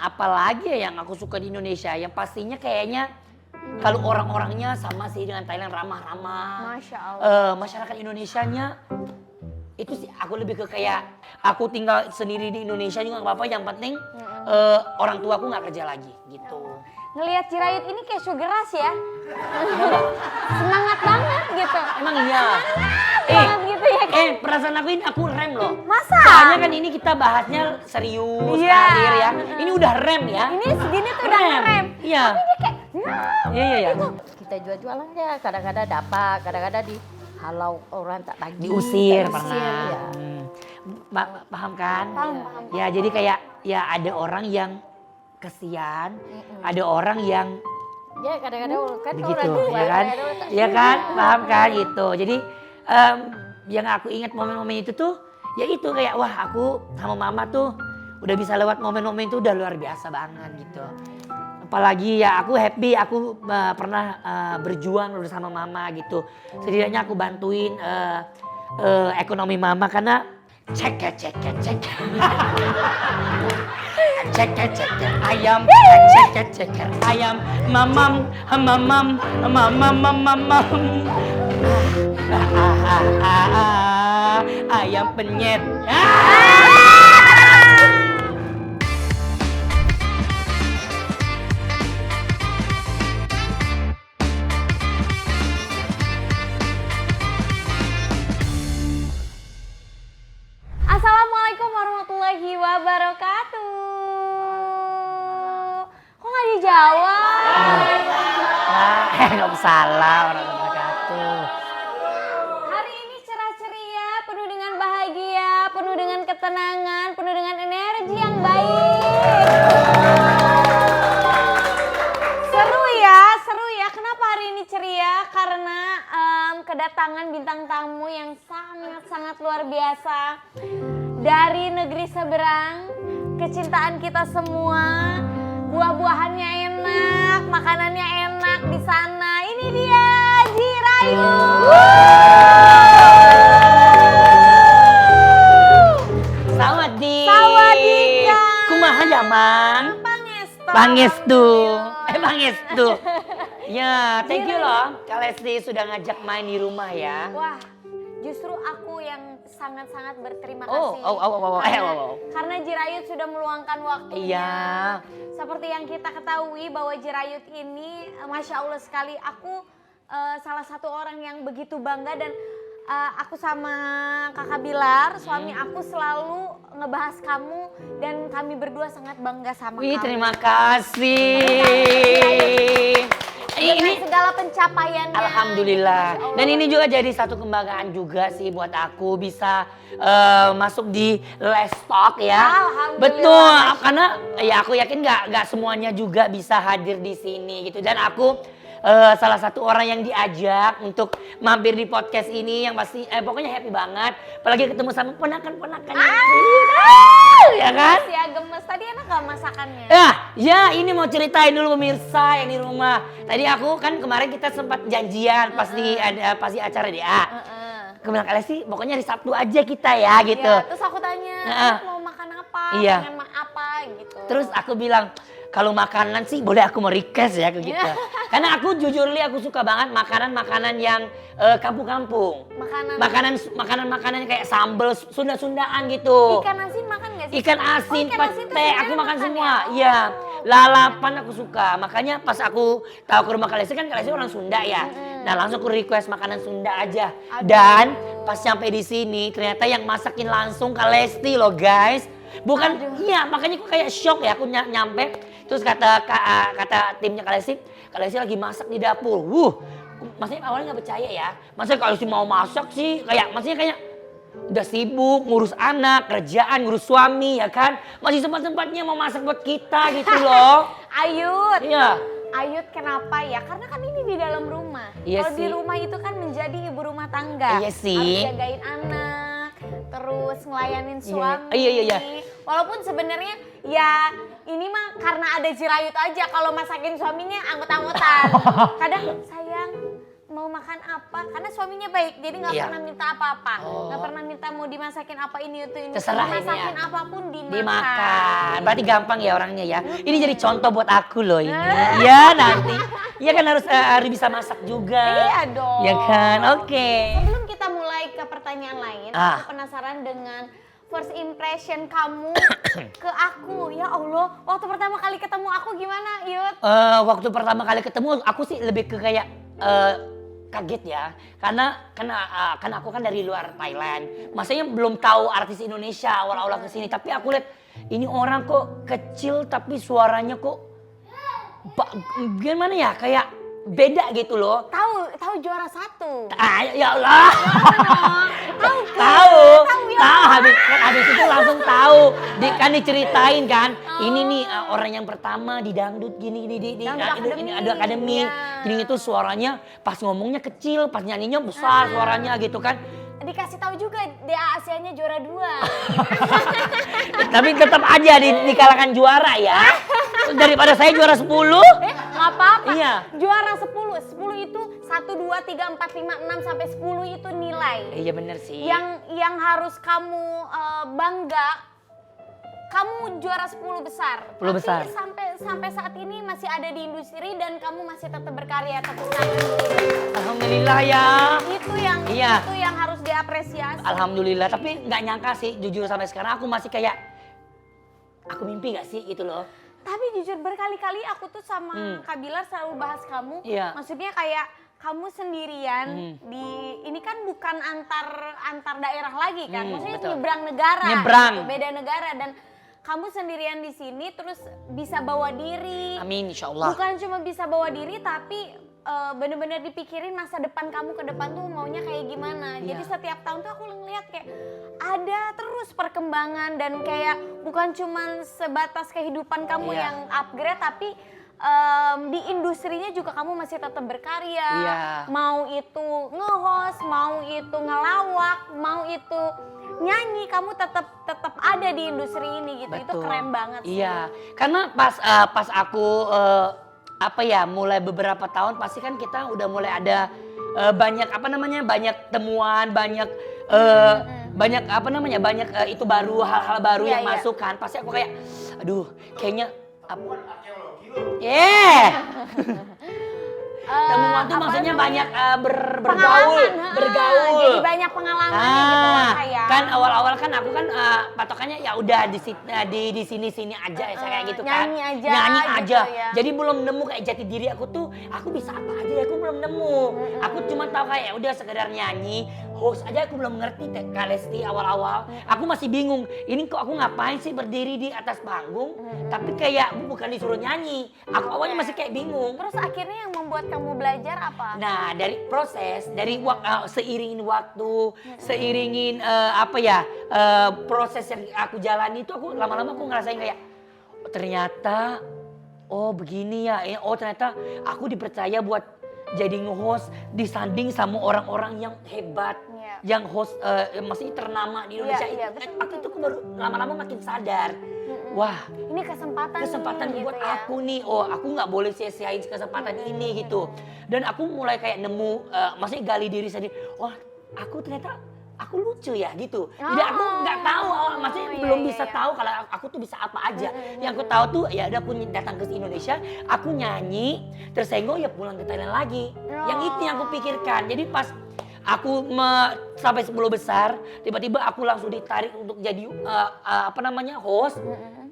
apalagi ya yang aku suka di Indonesia, yang pastinya kayaknya kalau orang-orangnya sama sih dengan Thailand, ramah-ramah. Masya Allah. Masyarakat Indonesianya itu sih aku lebih ke kayak aku tinggal sendiri di Indonesia juga nggak apa-apa, yang penting orang tua aku nggak kerja lagi gitu. Ngelihat Jirayut ini kayak sugar rush ya. Semangat banget gitu. Emang iya. Banget gitu ya kan. Perasaan aku ini aku rem loh. Masa? Soalnya kan ini kita bahasnya serius, Iya. karir ya. Ini udah rem ya. Ini segini tuh udah ngerem. Iya. Tapi dia kayak Iya. Kita jual-jualan ya kadang-kadang dapat, kadang-kadang dihalau orang tak bagi. Diusir tak pernah. ya. Paham kan? Paham. Ya jadi kayak ya ada orang yang kesian, ada orang yang Ya kadang-kadang kan begitu, orang tua, ya kan? kadang-kadang tak Ya kan? Paham kan gitu. Jadi yang aku ingat momen-momen itu tuh ya itu kayak wah aku sama mama tuh udah bisa lewat momen-momen itu udah luar biasa banget gitu. Apalagi ya aku happy aku pernah berjuang bersama mama gitu. Setidaknya aku bantuin ekonomi mama karena cek ayam ayam mamam ayam penyet. Assalamualaikum warahmatullahi wabarakatuh. Kok nggak dijawab? Waalaikumsalam warahmatullahi wabarakatuh. Hari ini cerah ceria, penuh dengan bahagia, penuh dengan ketenangan, penuh dengan energi yang baik. Seru ya. Kenapa hari ini ceria? Karena kedatangan bintang tamu yang sangat-sangat luar biasa dari negeri seberang, kecintaan kita semua, buah-buahannya enak, makanannya enak di sana. Ini dia Jirayut. Sawadee. Kumaha jamang? Pangestu. Pangestu. Ya, thank you loh Kak Lesti sudah ngajak main di rumah ya. Wah, justru aku yang sangat-sangat berterima Oh, kasih. Karena Jirayut sudah meluangkan waktunya. Iya. Seperti yang kita ketahui bahwa Jirayut ini, Masya Allah sekali, aku salah satu orang yang begitu bangga dan aku sama Kakak Bilar, suami aku selalu ngebahas kamu dan kami berdua sangat bangga sama Wih, kamu. terima kasih. Dengan segala pencapaiannya. Alhamdulillah. Masya Allah. Dan ini juga jadi satu kebanggaan juga sih buat aku bisa masuk di Let's Talk ya. Alhamdulillah. Betul, karena ya aku yakin nggak semuanya juga bisa hadir di sini gitu. Dan aku salah satu orang yang diajak untuk mampir di podcast ini yang pasti pokoknya happy banget. Apalagi ketemu sama ponakan-ponakannya. Ya kan? Ya gemes. Tadi enak gak masakannya? Ya ini mau ceritain dulu pemirsa yang di rumah. Tadi aku kan kemarin kita sempat janjian pas di acara DA. Kemudian Kak Lesti pokoknya hari Sabtu aja kita ya gitu. Ya, terus aku tanya, mau makan apa? Iya. Pengen apa gitu. Terus aku bilang, kalau makanan sih boleh aku mau request ya gitu. Karena aku jujur li aku suka banget makanan-makanan yang kampung-kampung. Makanan kayak sambal Sunda-Sundaan gitu. Ikan asin makan gak sih? Ikan asin, ikan asin tuh pete, aku sebenarnya makan makan semua. ya? Iya. Lalapan aku suka. Makanya pas aku tahu ke rumah Kak Lesti kan Kak Lesti orang Sunda ya. Nah, langsung aku request makanan Sunda aja. Dan pas sampai di sini ternyata yang masakin langsung Kak Lesti loh, guys. Bukan, iya makanya aku kayak shock ya aku nyampe. Terus kata timnya Kak Lesti lagi masak di dapur. Maksudnya awalnya nggak percaya ya. Maksudnya Kak Lesti mau masak sih, maksudnya kayak udah sibuk ngurus anak, kerjaan, ngurus suami ya kan. Masih sempat-sempatnya mau masak buat kita gitu loh. Ayut. Iya. Ayut kenapa ya? Karena kan ini di dalam rumah. Iya Kalau di sih. rumah itu kan menjadi ibu rumah tangga. Iya sih. Harus jagain anak, terus ngelayanin suami. Iya. Walaupun sebenarnya ya ini mah karena ada Jirayut aja. Kalau masakin suaminya anggot-anggotan. Kadang sayang mau mau makan apa, karena suaminya baik, jadi nggak Iya. pernah minta apa-apa, Oh. nggak pernah minta mau dimasakin apa ini itu ini, Terserah ini dimasakin ya. apapun dimakan. Dimakan. Berarti gampang ya orangnya ya. Ini jadi contoh buat aku loh ini. Ya nanti. Iya kan harus bisa masak juga. Iya dong. Ya kan? Oke. Sebelum kita mulai ke pertanyaan lain, Ah. aku penasaran dengan first impression kamu ke aku. Ya Allah, waktu pertama kali ketemu aku gimana, Yud? Waktu pertama kali ketemu aku sih lebih ke kayak kaget ya. Karena aku kan dari luar Thailand. Maksudnya belum tahu artis Indonesia awal-awal kesini. Tapi aku lihat ini orang kok kecil tapi suaranya kok gimana ya, kayak beda gitu loh. Tahu juara 1. Ya Allah. Tahu. Habis itu langsung tahu. Kan diceritain kan. Ini nih orang yang pertama di dangdut gini di ini ada akademi. Iya. Gini itu suaranya pas ngomongnya kecil, pas nyanyinya besar suaranya gitu kan. Dikasih tahu juga DA Asia-nya juara 2. Tapi tetap aja dikalahkan juara ya. Daripada saya juara 10. Nggak apa-apa. Iya. Juara 10. 10 itu 1, 2, 3, 4, 5, 6 sampai 10 itu nilai. Iya bener sih. Yang harus kamu bangga, kamu juara 10 besar. 10 besar. Tapi sampai saat ini masih ada di industri dan kamu masih tetap berkarya, tetap semangat. Alhamdulillah ya. Itu yang harus diapresiasi. Alhamdulillah, tapi nggak nyangka sih jujur sampai sekarang aku masih kayak aku mimpi gak sih gitu loh. Tapi jujur berkali-kali aku tuh sama Kak Bilar selalu bahas kamu. Iya. Maksudnya kayak kamu sendirian di ini kan bukan antar daerah lagi kan. Maksudnya betul. nyebrang negara. Nyebrang. Gitu, beda negara dan kamu sendirian di sini terus bisa bawa diri. Amin insyaallah. Bukan cuma bisa bawa diri tapi bener-bener dipikirin masa depan kamu ke depan tuh maunya kayak gimana. Iya. Jadi setiap tahun tuh aku ngeliat kayak ada terus perkembangan dan kayak bukan cuma sebatas kehidupan kamu Iya. yang upgrade tapi di industrinya juga kamu masih tetap berkarya. Iya. Mau itu nge-host, mau itu ngelawak, mau itu nyanyi, kamu tetap ada di industri ini gitu. Itu Betul. keren banget sih. Iya, karena pas aku mulai beberapa tahun pasti kan kita udah mulai ada banyak banyak temuan, banyak itu baru hal-hal baru Iya, yang iya. masuk kan. Pasti aku kayak aduh kayaknya temuan tuh maksudnya banyak bergaul. Jadi banyak pengalaman gitu lah kayak. Kan awal-awal kan aku kan patokannya ya udah di sini aja kayak gitu kan. Nyanyi aja Nyanyi gitu aja. ya. Jadi belum nemu kayak jati diri aku tuh aku bisa apa aja ya, aku belum nemu. Aku cuma tahu kayak ya udah sekedar nyanyi, host aja aku belum ngerti Kak Lesti awal-awal. Aku masih bingung. Ini kok aku ngapain sih berdiri di atas panggung tapi kayak bukan disuruh nyanyi. Aku awalnya masih kayak bingung. Terus akhirnya yang membuat kamu belajar apa? Nah, dari proses, seiringin waktu, seiringin proses yang aku jalani itu aku lama-lama aku ngerasain kayak ternyata begini ya. Ternyata aku dipercaya buat jadi nge-host disanding sama orang-orang yang hebat, Iya. yang host maksudnya ternama di Indonesia. Iya, itu betul. aku tuh baru lama-lama makin sadar. Wah, Ini kesempatan nih, buat gitu ya. aku nih. Aku nggak boleh sia-siain kesempatan ini gitu. Dan aku mulai kayak nemu, maksudnya gali diri sendiri. Aku ternyata aku lucu ya gitu. Jadi aku nggak tahu, maksudnya belum bisa tahu kalau aku tuh bisa apa aja. Yang aku tahu tuh ya udah aku datang ke Indonesia, aku nyanyi, tersenggol ya pulang ke Thailand lagi. Yang itu yang aku pikirkan. Jadi pas aku sampai 10 besar, tiba-tiba aku langsung ditarik untuk jadi host.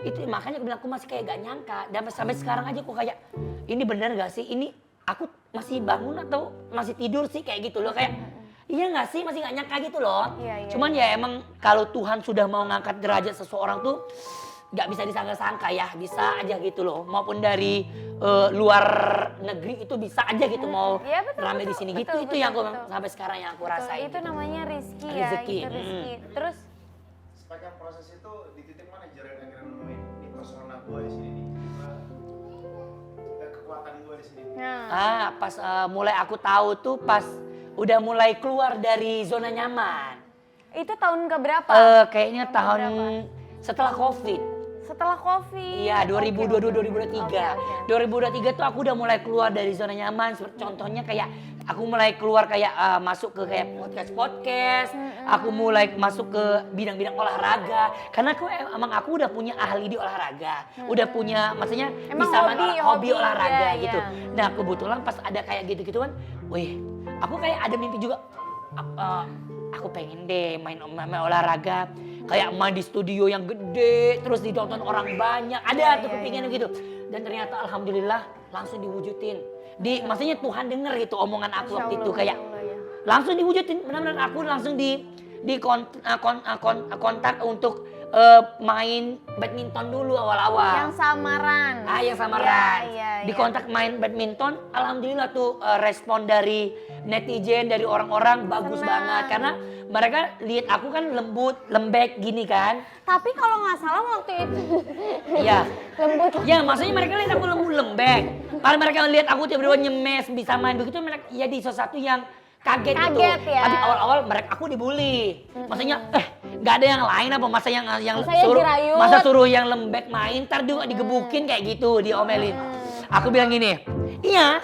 Itu makanya aku bilang aku masih kayak gak nyangka. Dan sampai sekarang aja aku kayak ini bener gak sih? Ini aku masih bangun atau masih tidur sih kayak gitu loh, kayak iya gak sih? Masih gak nyangka gitu loh. Iya. Cuman ya emang kalau Tuhan sudah mau ngangkat derajat seseorang tuh gak bisa disangka-sangka ya, bisa aja gitu loh. Maupun dari luar negeri itu bisa aja gitu mau Iya, betul, rame betul, di sini betul, gitu. Itu betul, yang aku betul. sampai sekarang yang aku Betul, rasain. itu namanya rezeki ya, Rezeki, gitu, rezeki. Terus Sepanjang proses itu di titik mana Jaren akhirnya nemuin ini persona gue di sini nih, kekuatan gue di sini. Pas mulai aku tahu tuh pas udah mulai keluar dari zona nyaman. itu tahun keberapa? Kayaknya tahun setelah Covid. Setelah Covid. Iya, 2022 2023. Oke. 2023 tuh aku udah mulai keluar dari zona nyaman. Contohnya kayak aku mulai keluar kayak masuk ke kayak podcast. Aku mulai masuk ke bidang-bidang olahraga. Karena aku udah punya ahli di olahraga. Udah punya, maksudnya Emang bisa main hobi olahraga iya, gitu. iya. Nah kebetulan pas ada kayak gitu-gituan, wih, aku kayak ada mimpi juga. Aku pengen deh main olahraga. Kayak main di studio yang gede, terus ditonton orang banyak. Ada tuh kepinginnya gitu. Dan ternyata alhamdulillah langsung diwujudin. Maksudnya Tuhan denger gitu omongan aku waktu itu kayak langsung diwujudin. Benar-benar aku langsung kontak untuk main badminton dulu awal-awal. Yang samaran. Yang samaran. Iya. Di kontak main badminton, alhamdulillah tuh respon dari netizen, dari orang-orang bagus banget karena mereka lihat aku kan lembek gini kan. Tapi kalau nggak salah waktu itu Iya. lembut. Ya maksudnya mereka lihat aku lembek. Kalau mereka lihat aku tiba-tiba nyemes bisa main begitu, mereka ya di sesuatu yang kaget gitu. Ya. Tapi awal-awal aku dibully. Maksudnya nggak ada yang lain apa masa yang Jirayut. masa suruh yang lembek main ntar juga digebukin kayak gitu, diomelin. Aku bilang gini, iya.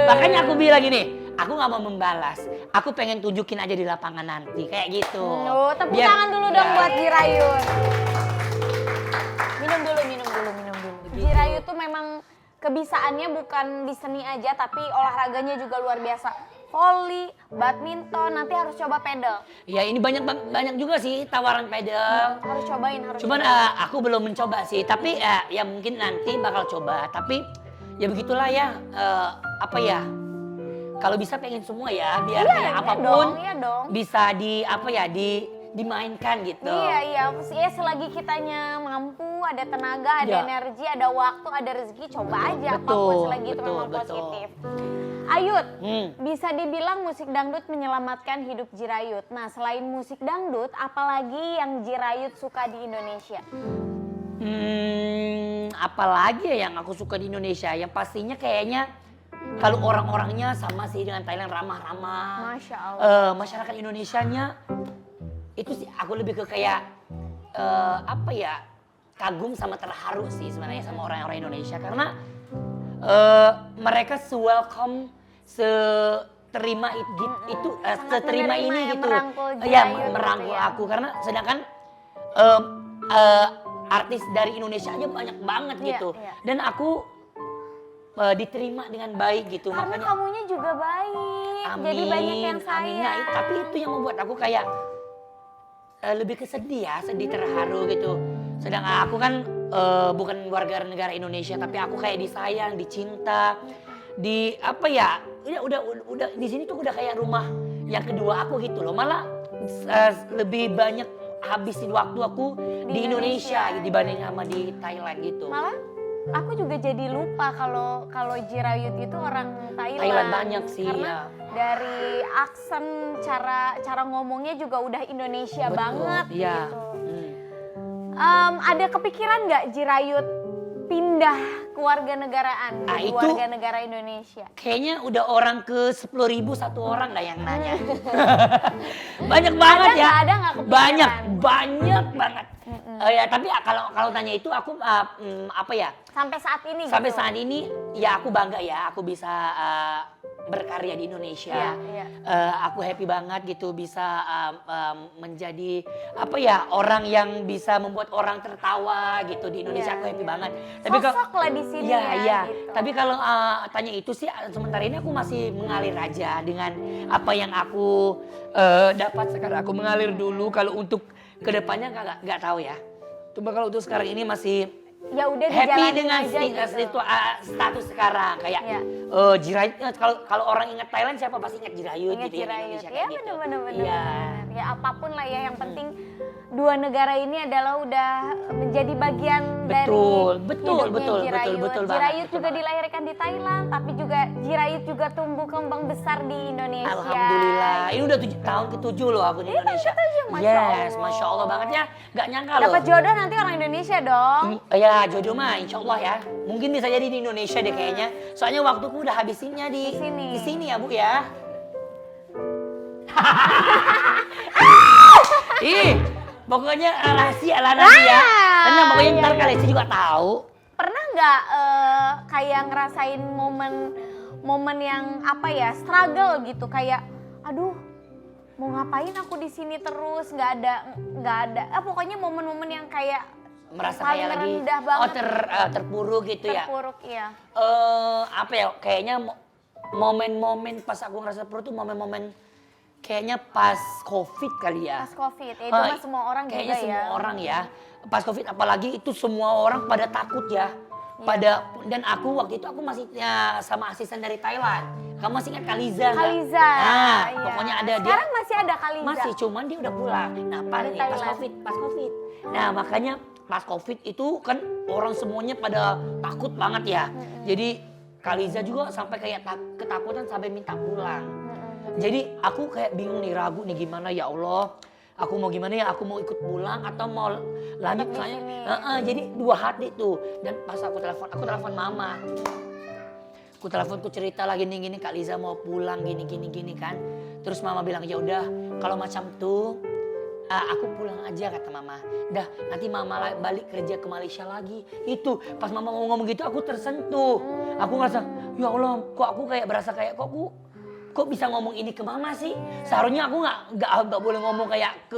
Makanya aku bilang gini, aku nggak mau membalas. Aku pengen tunjukin aja di lapangan nanti kayak gitu. Tepuk tangan dulu dong buat Jirayut. Minum dulu. Jirayut tuh memang kebisaannya bukan di seni aja, tapi olahraganya juga luar biasa. Volley, badminton, nanti harus coba pedal. Ya ini banyak juga sih tawaran pedal. Harus cobain, Cuman aku belum mencoba sih, tapi ya mungkin nanti bakal coba. Tapi ya begitulah ya, kalau bisa pengen semua ya, biar kayak apapun dong. bisa dimainkan gitu. Iya. Selagi kitanya mampu, ada tenaga, ada energi, ada waktu, ada rezeki, coba aja apapun selagi itu memang positif. Ayut, bisa dibilang musik dangdut menyelamatkan hidup Jirayut. Nah, selain musik dangdut, apalagi yang Jirayut suka di Indonesia? Apalagi ya yang aku suka di Indonesia, yang pastinya kayaknya kalau orang-orangnya sama sih dengan Thailand, ramah-ramah. Masya Allah. Masyarakat Indonesianya itu sih aku lebih ke kayak kagum sama terharu sih sebenarnya sama orang-orang Indonesia karena mereka welcome seterima ini gitu. Merangkul aku karena sedangkan artis dari Indonesia aja banyak banget gitu. Dan aku diterima dengan baik gitu. Karena makanya kamunya juga baik. Jadi banyak yang sayang. Nah, tapi itu yang membuat aku kayak lebih kesedih terharu gitu. Sedangkan aku kan bukan warga negara Indonesia, tapi aku kayak disayang, dicinta, udah di sini tuh udah kayak rumah yang kedua aku gitu loh. Malah lebih banyak habisin waktu aku di Indonesia dibanding sama di Thailand gitu. Malah aku juga jadi lupa kalau Jirayut itu orang Thailand. Thailand banyak sih. Karena dari aksen, cara ngomongnya juga udah Indonesia banget iya. gitu. Ada kepikiran nggak Jirayut pindah ke warga negaraan dari warga negara Indonesia? Kayaknya udah orang ke 10.000 satu orang dah yang nanya. Banyak banget ya. Ada nggak kepikiran? Banyak banget. Ya tapi kalau tanya itu aku Sampai saat ini sampai gitu? saat ini ya aku bangga ya aku bisa berkarya di Indonesia. Iya. Aku happy banget gitu bisa menjadi orang yang bisa membuat orang tertawa gitu di Indonesia. Aku happy banget. Tapi sosok lah di sini iya. gitu. Tapi kalau tanya itu sih sementara ini aku masih mengalir aja dengan apa yang aku dapat sekarang. Aku mengalir dulu. Kalau untuk kedepannya nggak tahu ya. Cuma kalau untuk sekarang ini masih ya udah happy dengan aja gitu. status sekarang kayak Jirayut. Kalau orang ingat Thailand siapa pasti ingat Jirayut gitu ya di Indonesia kayak gitu. Bener. Iya. Ya apapun lah ya yang penting dua negara ini adalah udah menjadi bagian dari hidupnya Jirayut. Betul Jirayut juga dilahirkan di Thailand, tapi juga Jirayut juga tumbuh kembang besar di Indonesia. Alhamdulillah. Ini udah tahun ke-7 loh aku di Indonesia. Masya Allah banget ya. Gak nyangka loh. Dapat jodoh nanti orang Indonesia dong. Ya jodoh mah insya Allah ya. Mungkin bisa jadi di Indonesia deh kayaknya. Soalnya waktuku udah habisinnya di sini ya Bu ya. Pokoknya rahasia lah nanti ya. Karena pokoknya ntar kalian juga tahu. Pernah nggak kayak ngerasain momen yang apa ya, struggle gitu, kayak aduh mau ngapain aku di sini terus, nggak ada, pokoknya momen-momen yang kayak Merasa paling kayak lagi rendah banget. terpuruk gitu ya. terpuruk ya. Apa ya, kayaknya momen-momen pas aku ngerasa terpuruk tuh momen-momen kayaknya pas Covid kali ya. Pas Covid, ya itu mah semua orang kayaknya juga semua ya. orang ya. Pas Covid apalagi itu semua orang pada takut ya. Dan aku waktu itu aku masih sama asisten dari Thailand. Kamu masih ingat Kaliza nggak? Kaliza. Nah, iya. pokoknya ada dia. Sekarang masih ada Kaliza. Masih, cuman dia udah pulang. Nah, Dari pas Thailand. Covid. Nah, makanya pas Covid itu kan orang semuanya pada takut banget ya. Jadi Kaliza juga sampai kayak ketakutan sampai minta pulang. Jadi aku kayak bingung nih, ragu nih gimana ya Allah. Aku mau gimana ya, aku mau ikut pulang atau mau lanjut Tetap di soalnya. sini. Jadi dua hati tuh. Dan pas aku telepon mama. Aku cerita lagi gini Kak Liza mau pulang gini kan. Terus mama bilang ya udah kalau macam tuh aku pulang aja kata mama. Dah nanti mama balik kerja ke Malaysia lagi. Itu pas mama ngomong gitu aku tersentuh. Aku ngerasa ya Allah kok aku kayak berasa kayak kok bisa ngomong ini ke mama sih? Seharusnya aku nggak boleh ngomong kayak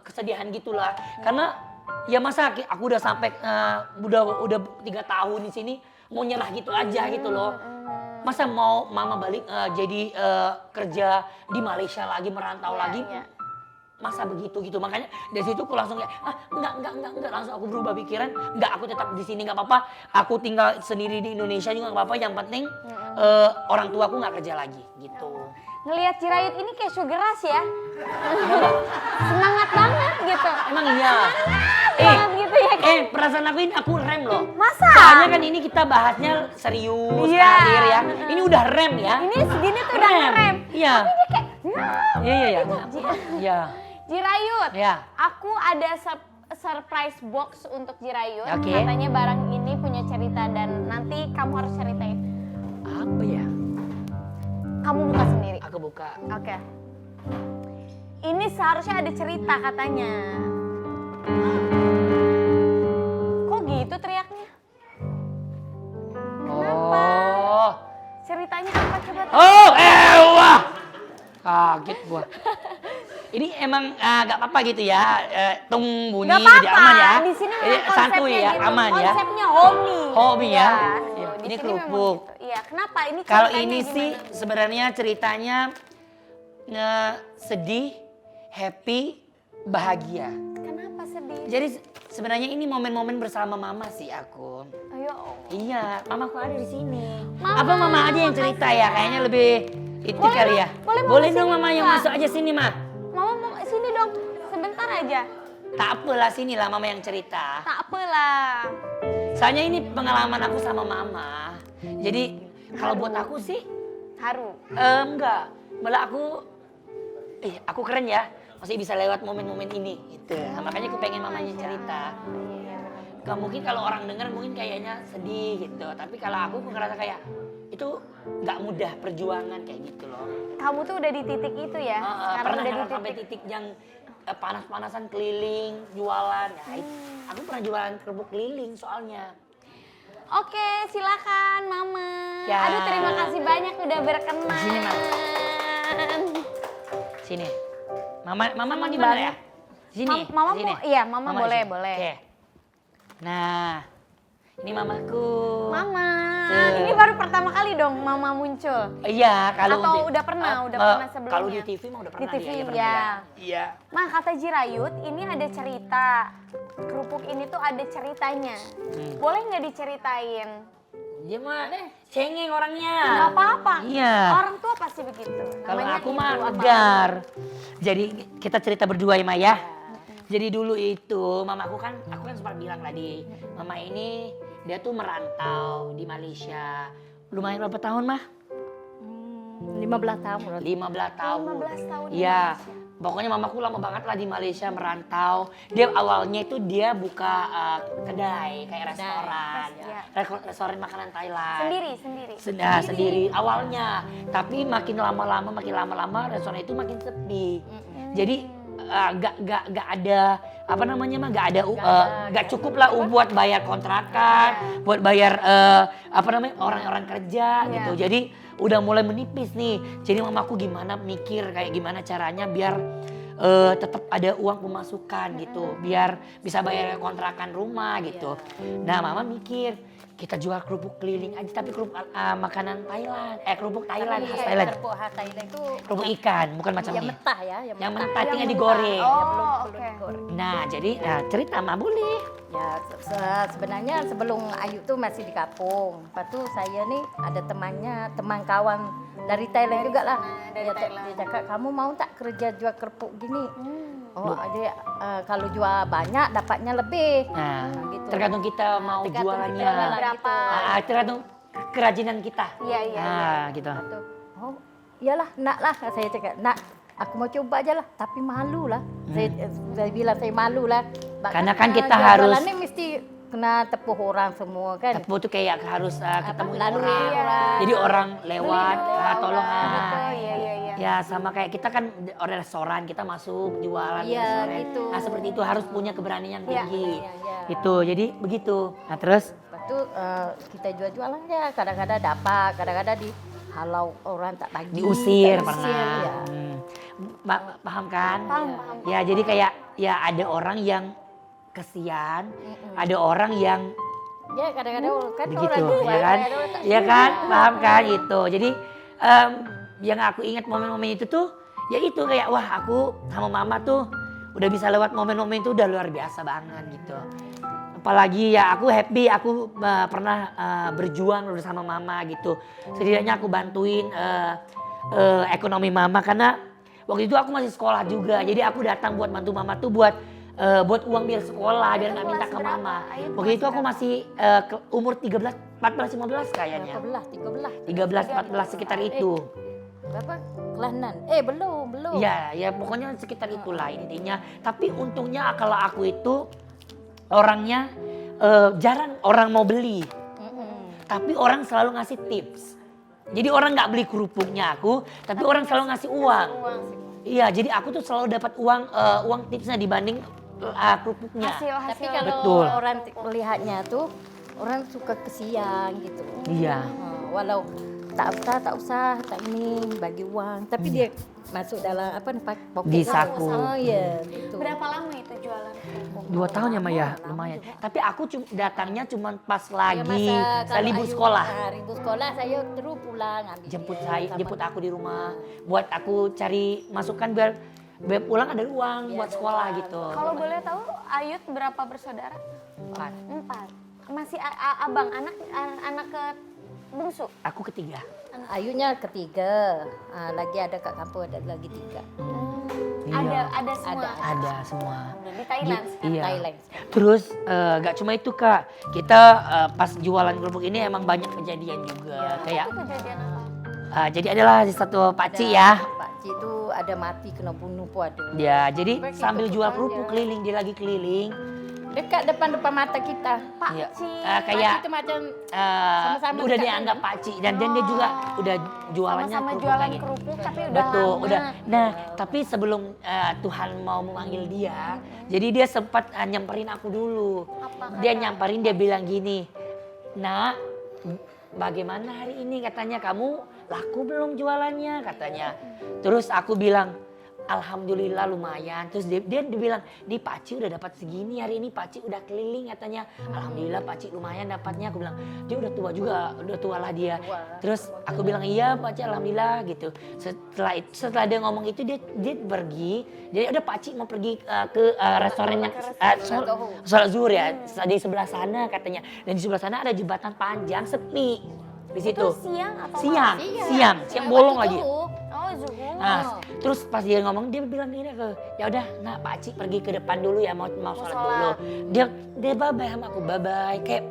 kesedihan gitulah. Karena ya masa aku udah sampai udah 3 tahun di sini mau nyerah gitu aja gitu loh. Masa mau mama balik jadi kerja di Malaysia lagi, merantau lagi? Iya. Masa begitu gitu. Makanya dari situ aku langsung kayak enggak, langsung aku berubah pikiran. Enggak, aku tetap di sini enggak apa-apa. Aku tinggal sendiri di Indonesia juga enggak apa-apa. Yang penting orang tua aku enggak kerja lagi gitu. Ngelihat Cirayut ini kayak sugar rush ya. Semangat banget gitu. Emang iya. Banget gitu ya kan. Perasaan aku ini aku rem loh. Masa? Soalnya kan ini kita bahasnya serius, Iya. karir ya. Ini udah rem ya. Ini segini tuh udah ngerem. Iya. Tapi dia kayak Iya. Iya. Jirayut, Ya. aku ada surprise box untuk Jirayut. Oke. Katanya barang ini punya cerita dan nanti kamu harus ceritain. Apa ya? Kamu buka sendiri. Aku buka. Oke. Ini seharusnya ada cerita katanya. Kok gitu teriaknya? Kenapa? Oh. Ceritanya apa coba? Oh, wah. Kaget gua. Ini emang gak apa-apa gitu ya, tung bunyi Gak jadi apa-apa. aman ya. Di sini Ini memang konsepnya santuy ya, gitu. aman ya. Konsepnya homey. Homey ya. Tuh, Iya, di ini sini memang kerupuk. gitu. Iya, kenapa? Ini Kalau ceritanya ini gimana? sih sebenarnya ceritanya sedih, happy, bahagia. Kenapa sedih? Jadi sebenarnya ini momen-momen bersama mama sih aku. Ayo. Iya, mamaku ada di sini. Mama, Apa mama aja yang cerita ya? Kayaknya lebih itu Boleh kali dong, ya. boleh dong sini, mama yang Kak. masuk aja sini mah. Mama mau sini dong, sebentar aja. Tak apalah sini lah mama yang cerita. Tak apalah. Soalnya ini pengalaman aku sama mama. Jadi kalau buat aku sih Haru. enggak. Malah aku keren ya. Masih bisa lewat momen-momen ini gitu. Nah, makanya aku pengen mamanya cerita. Gak mungkin kalau orang dengar mungkin kayaknya sedih gitu. Tapi kalau aku ngerasa kayak itu nggak mudah perjuangan kayak gitu loh. Kamu tuh udah di titik itu ya? Sekarang Pernah udah di sampai titik yang panas-panasan keliling jualan. Ya, aku pernah jualan kerupuk keliling soalnya. Oke, silakan Mama. Ya. Aduh, terima kasih banyak udah berkenan. Di sini, Mas. Sini. Mama mau di Seneng mana banget. ya? Sini. Mama sini. mau, iya Mama di boleh, sini. boleh. Oke. Nah, ini mamaku. Mama, Tuh. ini baru pertama kali dong Mama muncul. Iya, kalau Atau udah pernah sebelumnya? Kalau di TV mah udah pernah Di TV, dia pernah ya. bilang. Iya. Ma, kata Jirayut, ini ada cerita. Kerupuk ini tuh ada ceritanya. Boleh nggak diceritain? Dia mah cengeng orangnya. Nggak apa-apa. Iya. Orang tua pasti begitu. Kalau Namanya aku ibu, mah apa? tegar. Jadi kita cerita berdua ya Ma ya. Jadi dulu itu mamaku kan, aku kan sempat bilang tadi, mama ini dia tuh merantau di Malaysia. Lumayan berapa tahun Mah? 15 tahun udah. 15 tahun. 15 tahun di Iya. Malaysia. Pokoknya mamaku lama banget lah di Malaysia merantau. Dia awalnya itu dia buka kedai kayak restoran. Iya. Restoran makanan Thailand. Sendiri. Sendiri awalnya, tapi makin lama-lama restoran itu makin sepi. Jadi gak ada apa namanya mah nggak cukup lah buat bayar kontrakan, buat bayar apa namanya orang-orang kerja gitu. Jadi udah mulai menipis nih. Jadi mamaku gimana mikir kayak gimana caranya biar tetap ada uang pemasukan gitu, biar bisa bayar kontrakan rumah gitu. Nah mama mikir kita jual kerupuk keliling aja, tapi kerupuk makanan Thailand, kerupuk Thailand khas Thailand. Kerupuk khas Thailand itu Kerupuk ikan, bukan macam yang ini. mentah ya, Yang mentah tinggal digoreng. Oh, belum oke. digoreng. Nah jadi cerita mah boleh. Ya sebenarnya sebelum Ayu tuh masih di kampung. Lepas tuh saya nih ada teman kawan dari Thailand juga lah. Dia cakap kamu mau tak kerja jual kerupuk gini? Oh dia kalau jual banyak dapatnya lebih. Nah, gitu. tergantung kita mau Tergantung jualannya. kita jualan Berapa? gitu. Tergantung kerajinan kita. Iya, iya. Nah, gitu. Tuh. Oh iyalah nak lah saya cakap nak. Aku mau coba aja lah, tapi malu lah. Saya bilang saya malu lah. Karena kan kita harus- jualannya mesti kena tepuh orang semua kan. Tepu tuh kayak harus ketemu lalu orang. orang. Jadi orang lewat, tolong. Betul, iya, iya, iya. Ya sama kayak kita kan orang restoran, kita masuk jualan di Iya, restoran. gitu. Nah seperti itu harus punya keberanian Iya, tinggi. iya. Itu, jadi begitu. Nah terus, Lepas itu kita jual-jualan ya, kadang-kadang dapat, kadang-kadang dihalau orang tak bagi. diusir tak pernah. ya. Paham kan? Paham. Ya jadi kayak ya ada orang yang kesian, ada orang yang Ya kadang-kadang kan begitu, orang jual, ya kan? kadang-kadang tak Ya kan? Paham kan gitu. Jadi yang aku ingat momen-momen itu tuh, ya itu kayak wah aku sama mama tuh udah bisa lewat momen-momen itu udah luar biasa banget gitu. Apalagi ya aku happy, aku pernah berjuang bersama mama gitu. Setidaknya aku bantuin ekonomi mama karena waktu itu aku masih sekolah juga. Jadi aku datang buat bantu mama tuh buat uang biar sekolah, biar nggak minta ke mama. Waktu itu aku masih umur 13, 14, 15 kayaknya. 13, 13, 14 sekitar itu. berapa? Kelas 6. Belum. Iya, ya pokoknya sekitar itulah intinya. Tapi untungnya kalau aku itu orangnya jarang orang mau beli. Tapi orang selalu ngasih tips. Jadi orang nggak beli kerupuknya aku, tapi orang selalu ngasih uang. Iya, jadi aku tuh selalu dapat uang tipsnya dibanding kerupuknya. Tapi Hasil. kalau Betul. orang melihatnya tuh orang suka kesian gitu. Iya. Walau tak usah, tak ini bagi uang, tapi dia masuk dalam apa nih poket Di saku. Oh iya, gitu. Berapa lama itu jualan kerupuk? 2 tahun ya Maya, lumayan. Tapi aku datangnya cuma pas Ya, lagi masa saya kalau libur Ayu, sekolah. libur sekolah saya terus pulang ambil Jemput aku di rumah, buat aku cari masukan biar pulang ada uang buat sekolah gitu. Kalau boleh tahu Ayut berapa bersaudara? 4. Masih abang, anak ke bungsu? Aku ketiga. Ayunya ketiga, lagi ada kat kampung ada lagi 3. Iya. Ada semua. Ada semua. Di Thailand sekarang. Iya. Thailand. Terus gak cuma itu Kak, kita pas jualan kerupuk ini emang banyak kejadian juga. Kayak Itu kejadian apa? jadi adalah satu pakcik ya. Pakcik itu ada mati kena bunuh pun ada. Ya, jadi Begitu sambil jual aja. kerupuk keliling, dia lagi keliling. Dekat depan mata kita. Iya. Pakcik. Kayak Pakcik itu macam udah sama-sama dekat dianggap pakcik dan dia juga udah jualannya Sama-sama kerupuk jualan lagi. kerupuk tapi udah Betul, lama. udah. Nah, tapi sebelum Tuhan mau memanggil dia, jadi dia sempat nyamperin aku dulu. Apa Dia kata? nyamperin, dia bilang gini, "Nak, bagaimana hari ini?" Katanya, "Kamu laku belum jualannya?" Katanya. Terus aku bilang, "Alhamdulillah lumayan." Terus dia bilang, "Di Paci udah dapat segini hari ini, Paci udah keliling," katanya. "Alhamdulillah Paci lumayan dapatnya." Aku bilang, "Dia udah tua juga, udah tua lah dia." Terus aku bilang, "Iya Paci, alhamdulillah," gitu. Setelah dia ngomong itu dia pergi. Jadi udah Paci mau pergi ke restorannya sholat zuhur ya, di sebelah sana katanya. Dan di sebelah sana ada jembatan panjang sepi di situ. Itu siang atau Siang bolong lagi. Oh, zuhur. Nah, terus pas dia ngomong dia bilang gini ke, "Ya udah, nah Pak Cik pergi ke depan dulu ya, mau sholat dulu." Dia bye bye sama aku, bye bye kayak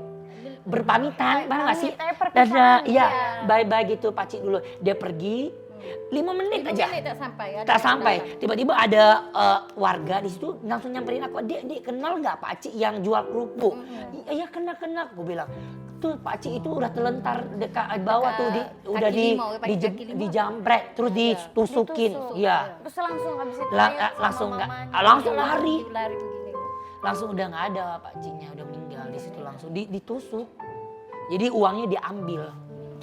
berpamitan, paham gak sih? perpisahan Dadah, dia. iya, bye bye gitu Pak Cik dulu. Dia pergi 5 menit aja. tak sampai. Tak sampai, tiba-tiba ada warga di situ langsung nyamperin aku. Dia kenal nggak Pak Cik yang jual kerupuk? Iya kenal. Gue bilang, tuh Pak Cik itu udah terlentar dekat bawah tuh, udah dijambret, terus ditusukin. Iya, Terus langsung habis itu langsung nggak, langsung lari. langsung udah nggak ada Pak Jingnya, udah meninggal di situ langsung ditusuk. Jadi uangnya diambil.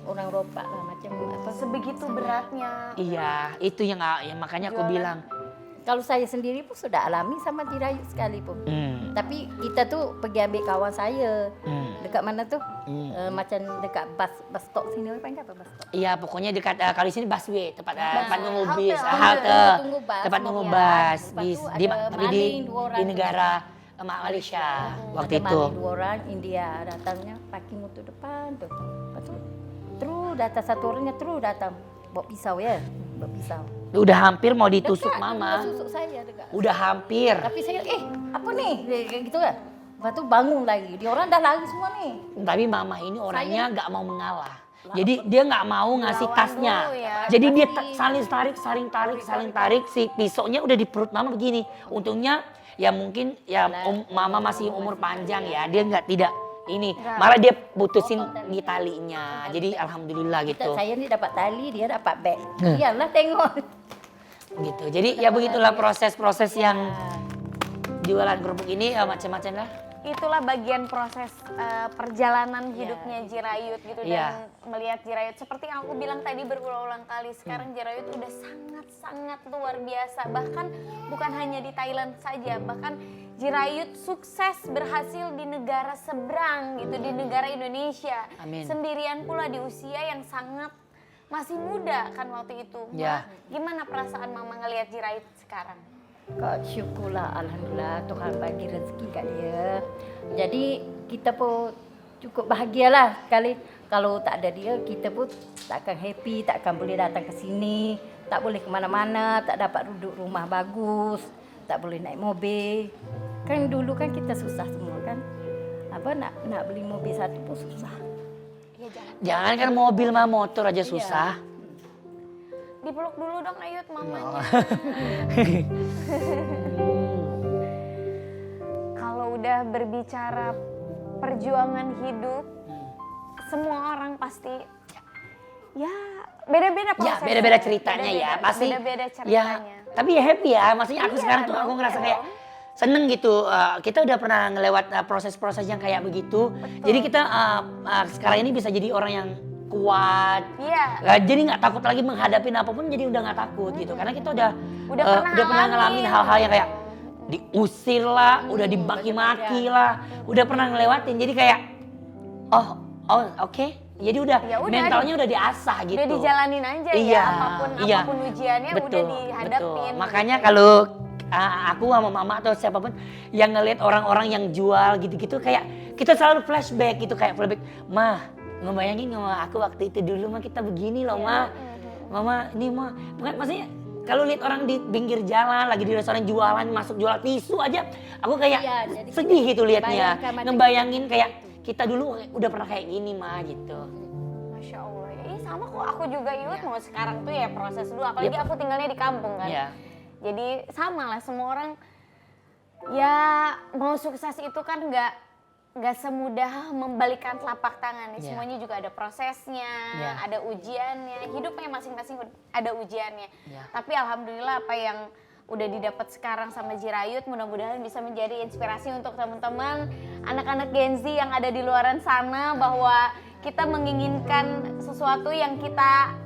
Orang ropak lah macam apa. Sebegitu beratnya. Iya, itu yang makanya aku Jualan. bilang. Kalau saya sendiri pun sudah alami sama dirayut sekalipun. Tapi kita tuh pergi ambil kawan saya. Dekat mana tuh? Macam dekat bus stop sini, apa enggak apa bus stop? Iya, pokoknya dekat kalau di sini busway, tempat nunggu halte, bis, halte. halte, Tunggu bus. tempat nunggu Iya. bus, Lepas bis, tu di, ada tapi maling, dua orang di tu. negara Malaysia waktu Ada itu. maling 2 orang India datangnya parking motor depan tuh. Lepas tu terus datang satu orangnya terus datang bawa pisau ya, bawa pisau. Udah hampir mau ditusuk Dekat, mama. tusuk saya dekat. Udah hampir. Tapi saya apa nih? Kayak gitu kan. Lepas tu bangun lagi. Dia orang dah lari semua nih. Tapi mama ini orangnya nggak mau mengalah. Jadi dia nggak mau ngasih Lawan tasnya. dulu ya. Jadi dia saling tarik si pisaunya udah di perut mama begini. Untungnya ya mungkin ya mama masih umur panjang ya. Dia tidak ini malah dia putusin di talinya. Jadi alhamdulillah gitu. Saya ni dapat tali, dia dapat beg. Iyalah tengok. Gitu. Jadi ya begitulah proses-proses yang jualan kerupuk ini macam-macam lah. Itulah bagian proses perjalanan hidupnya Jirayut gitu. Iya. Dan melihat Jirayut seperti yang aku bilang tadi berulang-ulang kali, sekarang Jirayut udah sangat-sangat luar biasa. Bahkan bukan hanya di Thailand saja, bahkan Jirayut sukses berhasil di negara seberang gitu, di negara Indonesia. Amin. Sendirian pula di usia yang sangat masih muda kan waktu itu. Ya. Gimana perasaan Mama ngelihat Jirayut sekarang? Kak syukurlah, alhamdulillah Tuhan bagi rezeki kat dia. Jadi kita pun cukup bahagialah sekali. Kalau tak ada dia, kita pun tak akan happy, tak akan boleh datang ke sini, tak boleh ke mana-mana, tak dapat duduk rumah bagus, tak boleh naik mobil. Kan dulu kan kita susah semua kan. Apa nak beli mobil satu pun susah. Ya jangan. Jangan kan mobil mah motor aja susah. Dipeluk dulu dong Ayut mamanya. Kalau udah berbicara perjuangan hidup, semua orang pasti ya beda-beda Ya prosesnya. beda-beda ceritanya ya pasti. Beda-beda Ya, ceritanya. tapi ya happy ya. Maksudnya aku Iya sekarang tuh dong, aku ngerasa iya kayak dong. seneng gitu. Kita udah pernah ngelewat proses-proses yang kayak begitu. Jadi kita sekarang ini bisa jadi orang yang kuat. Iya. Jadi nggak takut lagi menghadapi apapun. Jadi udah nggak takut gitu. Karena kita udah Udah pernah ngalamin ngalamin. hal-hal yang kayak diusir lah, udah dimaki-maki lah, udah pernah ngelewatin. Jadi kayak oh oke. Jadi udah Ya udah, mentalnya udah diasah gitu. Udah dijalanin aja Iya, ya, iya. apapun ujiannya udah Betul. dihadapin. Makanya kalau aku sama mama atau siapapun yang ngelihat orang-orang yang jual gitu-gitu kayak kita selalu flashback gitu, kayak flashback, mah ngebayangin nggak aku waktu itu dulu mah kita begini loh mah, mama ini mah bukan maksudnya kalau lihat orang di pinggir jalan lagi di restoran jualan masuk jual tisu aja aku kayak Iya, jadi sedih gitu liatnya, bayangkan macam ngebayangin kayak kita dulu udah pernah kayak gini mah gitu. Masya Allah ya, sama kok aku juga Yud mau sekarang tuh ya proses dulu, apalagi aku tinggalnya di kampung kan. Iya. Jadi sama lah semua orang ya mau sukses itu kan nggak semudah membalikan telapak tangan. Iya. Semuanya juga ada prosesnya, Iya. ada ujiannya, hidupnya masing-masing ada ujiannya. Iya. Tapi alhamdulillah apa yang udah didapat sekarang sama Jirayut mudah-mudahan bisa menjadi inspirasi untuk teman-teman anak-anak Gen Z yang ada di luaran sana, bahwa kita menginginkan sesuatu yang kita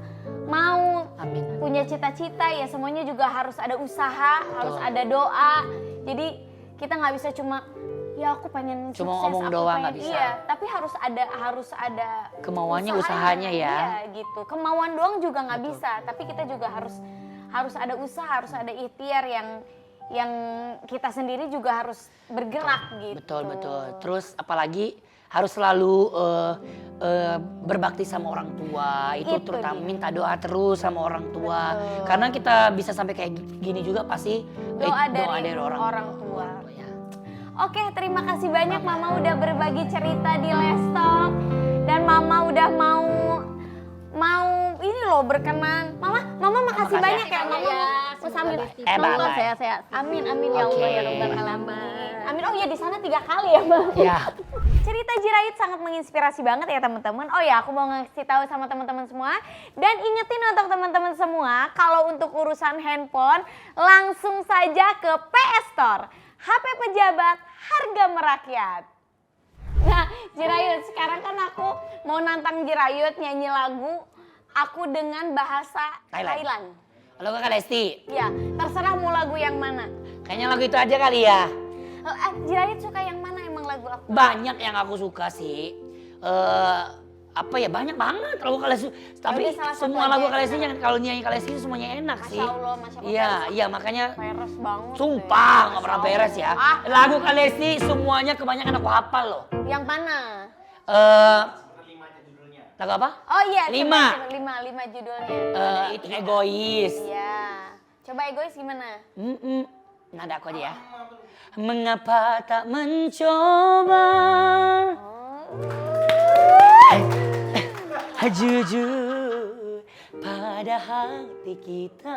mau, Amin. punya cita-cita ya semuanya juga harus ada usaha, harus ada doa. Jadi kita nggak bisa cuma ya aku pengen Cuma sukses, ngomong aku doang pengen, nggak bisa. Iya, tapi harus ada Kemauannya, usahanya. usahanya ya. Iya gitu. Kemauan doang juga nggak bisa, tapi kita juga harus ada usaha, harus ada ikhtiar yang kita sendiri juga harus bergerak gitu. Betul. Terus apalagi harus selalu berbakti sama orang tua. Itu terutama dia. minta doa terus sama orang tua. Karena kita bisa sampai kayak gini juga pasti Doa dari orang tua. ya. Oke, terima kasih banyak Mama udah berbagi cerita di Let's Talk, dan Mama udah mau ini loh berkenan. Mama makasih banyak ya Mama. Mau sambil nonton bye-bye. sehat-sehat. Amin ya Allah Oke. ya Rabbal alamin. Amin. Oh ya di sana 3 kali ya Mbak. Ya. Cerita Jirayut sangat menginspirasi banget ya teman-teman. Oh ya, aku mau ngasih tahu sama teman-teman semua dan ingetin untuk teman-teman semua kalau untuk urusan handphone langsung saja ke PS Store. HP pejabat, harga merakyat. Nah, Jirayut, sekarang kan aku mau nantang Jirayut nyanyi lagu aku dengan bahasa Thailand. Kalau Kak Lesti, Ya, terserah mau lagu yang mana. kayaknya lagu itu aja kali ya. Jirayut suka yang mana emang lagu aku? Banyak yang aku suka sih. Apa ya, banyak banget lagu Kak Lesti. Tapi Yaudah, salah satu semua aja lagu yang Kak Lesti enak. yang kalau nyanyi Kak Lesti semuanya enak Masya sih. Allah, Masya Allah. Iya, iya makanya Peres banget. sumpah deh. nggak pernah Masya beres ya. Allah. Lagu Kak Lesti semuanya kebanyakan aku hafal loh. Yang mana? Lima aja judulnya. Lagu apa? Oh iya, Lima. lima judulnya. Itu egois. Iya. Coba egois gimana? Nada aku aja ya. Mengapa tak mencoba? Jujur pada hati kita.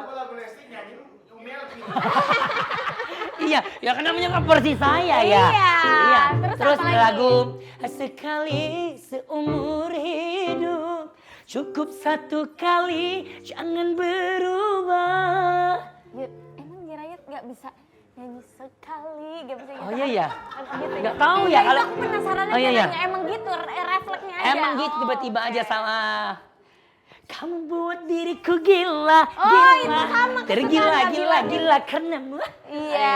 Lagu Lesti nyanyi lu ngomel gitu. Iya, ya kan namanya versi saya ya. Iya, terus apa lagi? lagu sekali seumur hidup cukup satu kali, jangan berubah. Yud, emang Jirayut nggak bisa nyanyi sekali, nggak bisa gitu? Oh iya ya. Gitu Nggak tahu ya kalau. Aku penasaran Oh iya aja ya. nanya, emang gitu refleksnya aja. Emang gitu Oh, tiba-tiba oke. aja sama. Kamu buat diriku gila, Oh, gila. itu sama Tergila, kesukaan gila, Nabila. gila karenamu. Iya.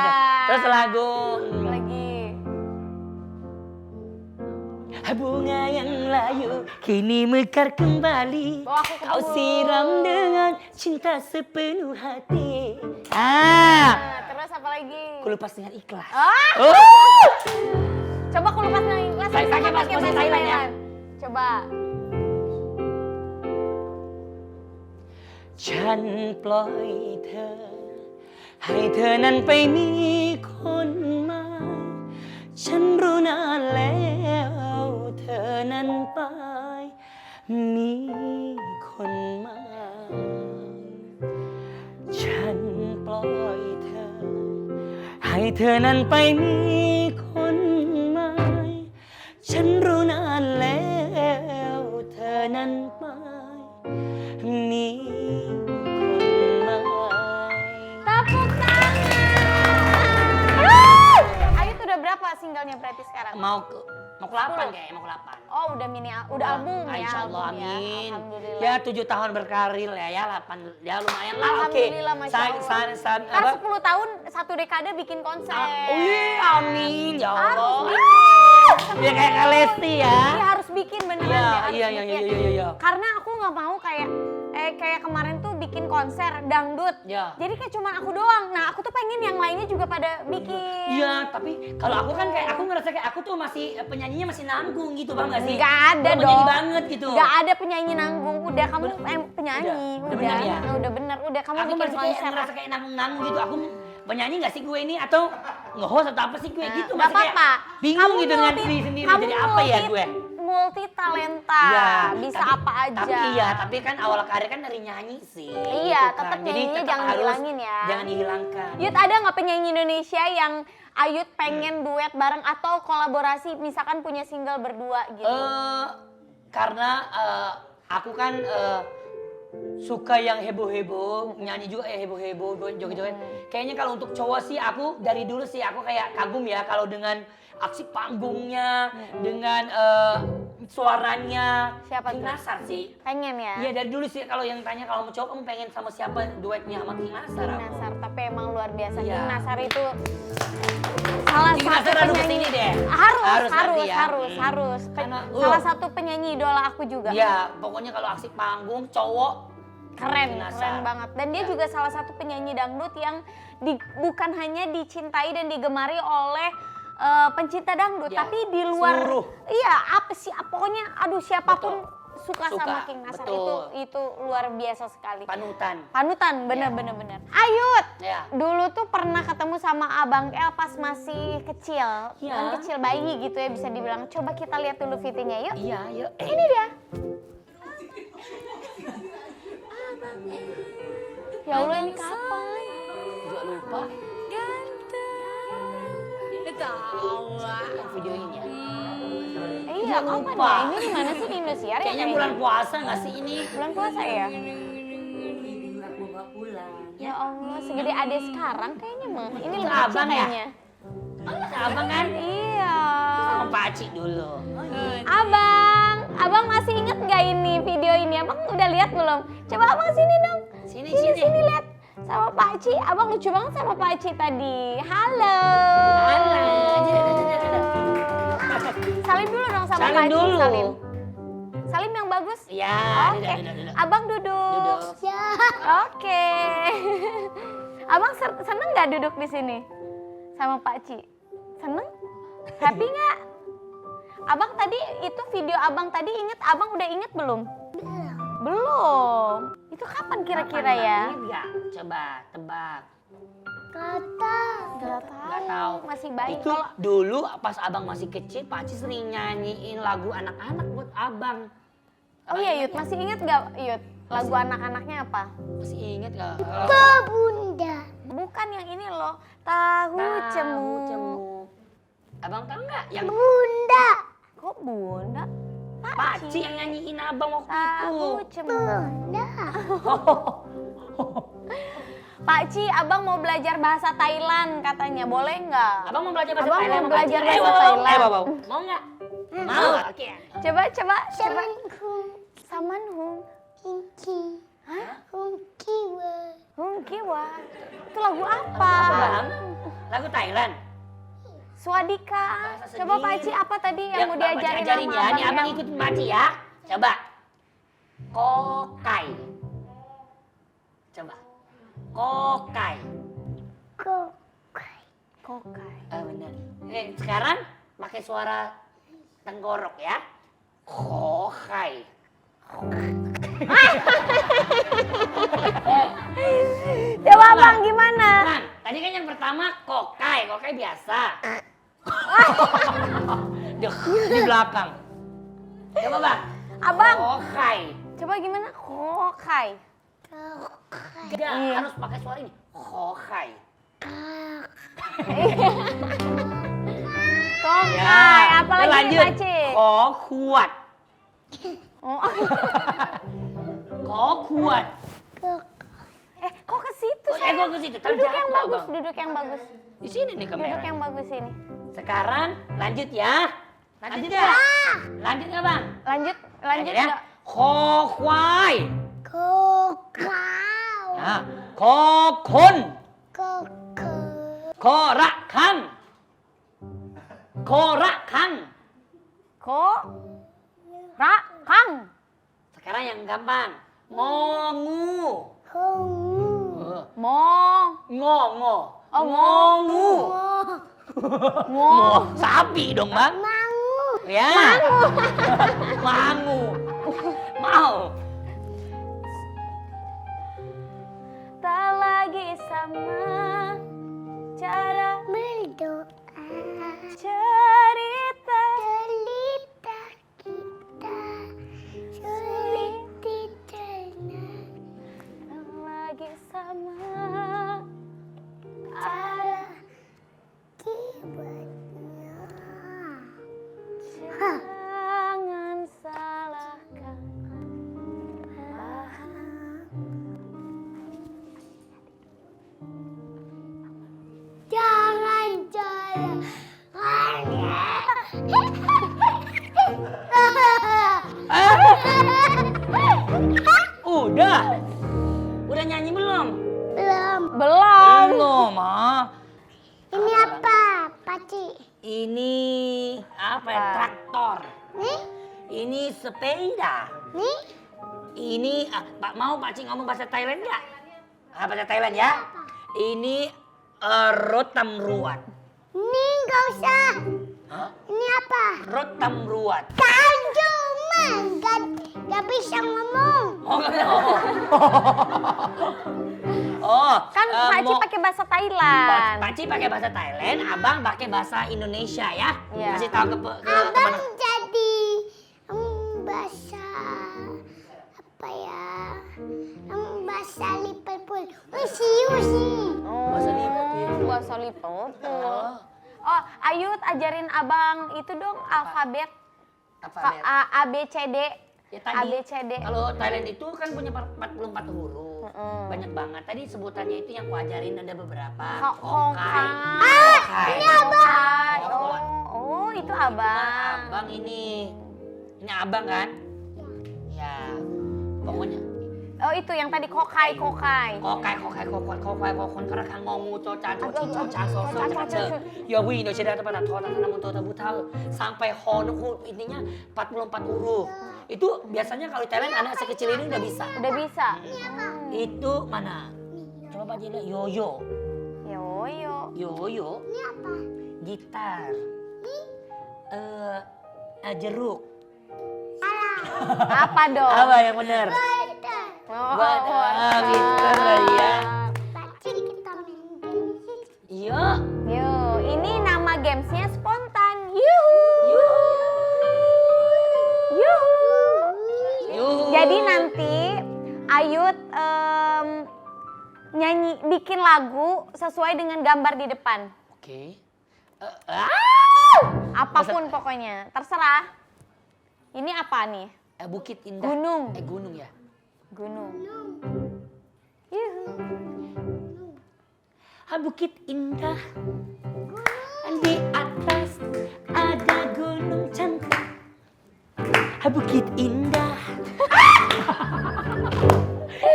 Terus lagu Lagi. bunga yang layu kini mekar kembali. Oh, aku Kau ketemu. siram dengan cinta sepenuh hati. Nah, terus apa lagi? Ku lepas dengan ikhlas. Ah, Oh. coba aku lepas dengan ikhlas. Saya sama pakai pakai bahasa bahasa Thailand ya. Coba. ฉันปล่อยเธอ ให้เธอนั้นไปมีคนใหม่ฉันรู้นานแล้วเธอนั้นไปมีคนใหม่ฉันปล่อยเธอ ให้เธอนั้นไปมีคนใหม่ฉันรู้นานแล้วเธอนั้นไปมีคนใหม่ Tepuk tangan. Ayu tuh udah berapa singlenya berarti sekarang? mau ke 8 kayaknya, mau ke 8. Oh, udah album ya. Insya Allah, album ya. amin. Alhamdulillah. Ya 7 tahun berkarir ya 8, ya lumayan lah. Oke. Alhamdulillah, Masya Allah. Ntar 10 tahun, 1 dekade bikin konser. Amin, ya Allah. Harus Ya kayak Kak Lesti ya. Iya, harus bikin beneran Iya, deh, harus iya, bikin. iya. Karena aku nggak mau kayak kemarin tuh bikin konser dangdut. Ya. Jadi kayak cuman aku doang. Nah, aku tuh pengen yang lainnya juga pada bikin. Iya, tapi kalau aku kan kayak aku ngerasa kayak aku tuh masih penyanyinya masih nanggung gitu, bang gak sih? Nggak ada Belum penyanyi dong. banget gitu. Nggak ada penyanyi nanggung. Udah kamu penyanyi. Udah bener ya? Nah, udah bener. Udah kamu Aku bikin masih kayak konser. ngerasa kayak nanggung-nanggung gitu. Aku penyanyi gak sih gue ini atau nge-host atau apa sih gue gitu? Nggak Masih kayak apa-apa. bingung Kamu gitu dengan multi- diri sendiri. kamu Jadi apa ya gue? Multi talenta. Bisa tapi- apa aja. Tapi iya, tapi kan awal karir kan dari nyanyi sih. Iya, gitu tetap kan. Jadi nyanyinya tetap jangan harus dihilangin ya. Jangan dihilangkan. Yud, ada nggak penyanyi Indonesia yang Ayut pengen duet bareng atau kolaborasi, misalkan punya single berdua gitu? Karena aku kan suka yang heboh-heboh, nyanyi juga ya heboh-heboh, joget-joget. Kayaknya kalau untuk cowok sih aku dari dulu sih aku kayak kagum ya kalau dengan aksi panggungnya, dengan suaranya. Siapa tuh? King Nasar sih. Pengen ya? Iya dari dulu sih kalau yang tanya kalau mau cowok kamu pengen sama siapa duetnya sama King Nasar. King aku. Nasar, tapi emang luar biasa. Iya. King Nasar itu salah King satu Nasar harus penyanyi. kesini deh. Harus nanti ya. harus. Karena, Salah satu penyanyi idola aku juga. Iya, pokoknya kalau aksi panggung cowok Keren, King Nasar. keren banget. Dan dia Ya. juga salah satu penyanyi dangdut yang bukan hanya dicintai dan digemari oleh pencinta dangdut, Ya, tapi di luar, seluruh. iya apa sih, pokoknya aduh siapapun suka Suka, sama King Nasar, betul. itu luar biasa sekali. panutan. Panutan, bener. Ayut, Ya. dulu tuh pernah ketemu sama Abang El pas masih kecil, Ya. kan kecil bayi gitu ya bisa dibilang. Coba kita lihat dulu videonya yuk. Iya, yuk. Ini dia. Ya Allah, ini kapan? Juga lupa. Yang video ini ya. Iya, kapan lupa. ya? Ini di mana sih, di Indosiar ya? Kayaknya bulan puasa nggak sih ini? bulan puasa ya? Ya Allah, segede ade sekarang kayaknya mah. Ini lebih Abang kecil ya? kayaknya. Abang kan? Iya. Sama Pak Aci dulu. Abang masih inget nggak ini video ini? Abang udah lihat belum? Coba abang sini dong. Sini. Sini lihat. Sama Pak Aci, abang lucu banget sama Pak Aci tadi. Halo. Halo. Salim dulu dong sama Salim Pak Aci. dulu. Salim yang bagus. Iya, Oke. duduk. Abang duduk. Oke. Abang seneng nggak duduk di sini sama Pak Aci? Seneng? Happy nggak? Abang tadi itu video abang tadi inget, abang udah inget belum? Belum. Itu kapan kira-kira ya? Ingat nggak? Coba tebak. Gak tahu. Masih bayi. Itu dulu pas abang masih kecil, Pak Aci sering nyanyiin lagu anak-anak buat abang. Oh iya Yud, masih inget nggak Yud? Lagu anak-anaknya apa? Masih inget nggak? Bunda. Bukan yang ini loh, tahu cemu. Abang tahu nggak yang Bunda. Kok bunda? Pak Aci yang nyanyiin abang waktu Tahu itu? cemu. Bunda. Pak Ci, abang mau belajar bahasa Thailand katanya, boleh nggak? Abang mau belajar bahasa Abang Thailand? mau Pak Aci? belajar Ayo, bahasa Bang. Thailand. Ayo, Bang. Mau nggak? Mau. Oke. Coba. Samanhum. Samanhum. Kinki. Hah? Hungkiwa. Hungkiwa. Itu lagu apa? Apa, Bang? Lagu Thailand? Swadika. Bahasa Coba sedih. Pak Ci apa tadi yang mau Pak Aci diajarin ajarin sama ya. Ini abang abang yang- ikutin Pak Aci ya. Coba. Kokai. Coba. Kokai. Kokai. Bener. Sekarang pakai suara tenggorok ya. Kokai. Coba abang gimana? Bang, tadi kan yang pertama kokai. Kokai biasa. Di belakang. Coba bang. Abang, Kokai. coba gimana? Kokai. Tidak, Iya. harus pakai suara ini. Kokai. Kokai. Apalagi nih lanjut. Pak Ci? Kuat. Oh. Kuat. Kok ke situ? Gua ke situ. Terus Duduk yang jatuh, bagus, Bang. duduk yang bagus. Di sini nih Duduk kamera. yang bagus ini. Sekarang lanjut ya. Lanjut ya. Lanjut nggak bang? Lanjut ya. nggak? Kwai. Kokau. Nah, kon. Koko. Korakang. Korakang. Kang. Sekarang yang gampang. Ngongu. Hongu. Ngongo. Oh, Ngongu. Ngo. Sapi dong bang. Mangu. Ya. Mangu. Mau. Tak lagi sama cara Berdoa. cerita. Cerita kita. Sulit dicerna. Tak lagi sama Cara kibatnya. jangan salahkan. Jangan jalan. Udah. Udah nyanyi belum? Belum. Belum. Belum, ah. Ini apa, Paci? Ini apa ya? Traktor. Nih, Ini sepeda. nih. Ini Pak mau Pak Cing ngomong bahasa Thailand nggak? Bahasa Thailand ya. Ini rot tamruat. Ini nggak usah. Hah? Ini apa? Rot tamruat. Kan cuma nggak bisa ngomong. Oh, nggak bisa ngomong. Oh, Kan Pak Ci pakai bahasa Thailand. Pak Cing pakai bahasa Thailand, Abang pakai bahasa Indonesia ya. Iya. Kasih tahu ke Abang teman. jadi bahasa apa ya? Bahasa Liverpool. Serius nih. Bahasa Liverpool. Bahasa Liverpool. Oh, Ayut ajarin abang itu dong alfabet. Alfabet. A B C D. Ya A tadi. B C D. Kalau Thailand itu kan punya 44 huruf. banyak banget. Tadi sebutannya itu yang ku ajarin ada beberapa. Kokai. Ini abang. Oh, itu abang. Abang ini abang kan? Ya, pokoknya. Oh, itu yang tadi kokai. Kokai karena kan ngomong cocan ya wih Indonesia data pada thona namun tota butal sampai honuk intinya 44 huruf. Itu biasanya kalau di Thailand anak sekecil ini udah bisa. Udah bisa. Itu mana? Coba aja lihat yoyo. Yoyo. Ini apa? Gitar. Jeruk. Apa dong? Apa yang benar? Gitar ya. Yuk, ini nama gamesnya spontan. Yuhu. Jadi nanti Ayut nyanyi, bikin lagu sesuai dengan gambar di depan. Oke. Apapun pokoknya, terserah. Ini apa nih? Bukit Indah. Gunung. Gunung ya. Gunung. Bukit Indah. Di atas ada gunung cantik. Bukit Indah.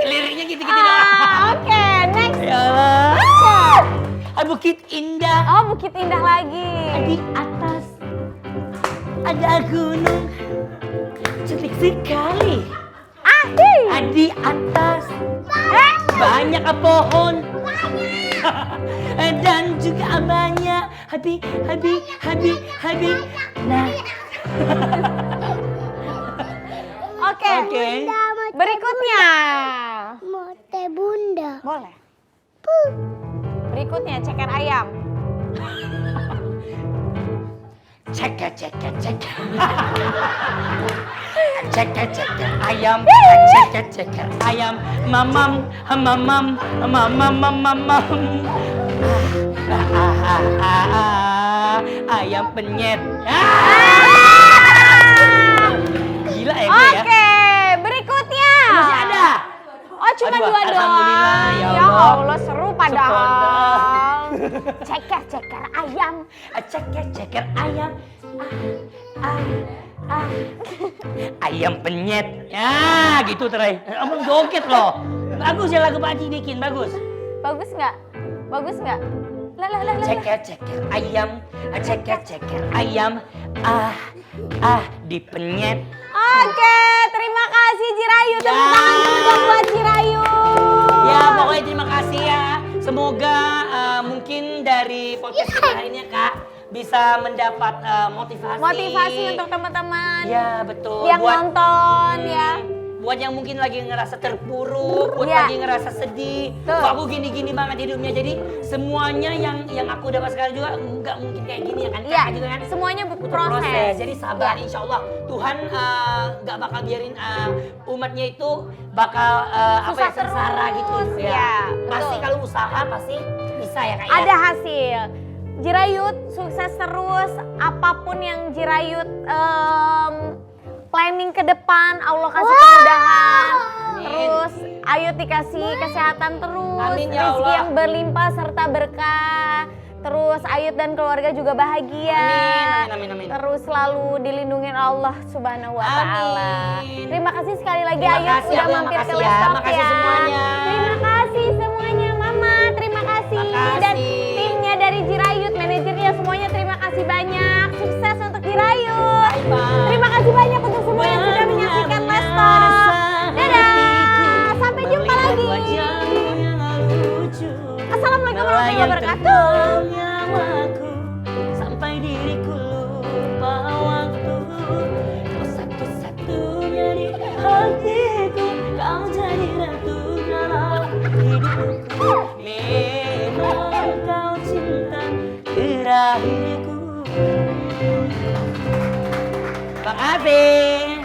Liriknya gitu-gitu doang. Oke, next. Ya Allah. Bukit Indah. Oh, Bukit Indah lagi. Di atas ada gunung cantik sekali. Di atas banyak pohon. Dan juga banyak habi. Nah. Oke. Berikutnya. Mote bunda. Boleh. Berikutnya ceker ayam. Ceker ayam. Ceker ayam. Mamam. Ayam penyet. Gila ya gue ya. Oke, berikutnya. Masih ada. Oh, cuma Aduh, 2 doang. alhamdulillah, ya Ya Allah. Allah, seru padahal. Ceker ayam. Ceker ayam. Ayam penyet. Ya, gitu terai. Omong joget loh. Bagus ya lagu Pak Haji bikin, bagus. Bagus nggak? Lah. Ceker ayam. Ceker ayam. Dipenyet. Oke, terima kasih Jirayu. Tepuk Ya. tangan dulu dong buat Jirayu. Ya, pokoknya terima kasih ya. Semoga mungkin dari podcast kita hari ini ya, Kak, bisa mendapat motivasi. Motivasi untuk teman-teman Ya, betul. yang nonton ya. Buat yang mungkin lagi ngerasa terpuruk, buat Iya. lagi ngerasa sedih, Tuh. kok aku gini-gini banget hidupnya. Jadi semuanya yang aku dapat sekarang juga nggak mungkin kayak gini ya kan? Iya, Kakak juga kan? semuanya butuh Butuh proses. Jadi sabar, Iya. insya Allah Tuhan nggak bakal biarin umatnya itu bakal Susah sengsara terus, gitu ya, Pasti betul. kalau usaha pasti bisa ya Kak ya? Ada hasil. Jirayut sukses terus, apapun yang Jirayut planning ke depan, Allah kasih kemudahan. Terus Ayut dikasih kesehatan terus, Amin, ya rezeki Allah. yang berlimpah serta berkah. Terus Ayut dan keluarga juga bahagia. Amin. Terus selalu dilindungi Allah Subhanahu wa taala. Amin. Terima kasih sekali lagi Terima Ayut kasih, sudah Abang. mampir ke Makasih ya. laptop Makasih ya. semuanya. Terima kasih semuanya Mama, terima kasih. Makasih. Dan timnya dari Jirayut, manajernya semuanya terima kasih banyak. Sukses untuk Jirayut. Bye-bye. Terima kasih banyak untuk semua yang sudah menyaksikan Lestalk. Dadah. Sampai jumpa lagi. Assalamualaikum warahmatullahi wabarakatuh. Nyawaku sampai diriku lupa waktu. Kau satu-satunya di hatiku, kau jadi ratu dalam hidupku. Memang kau cinta terakhirku. Makasih.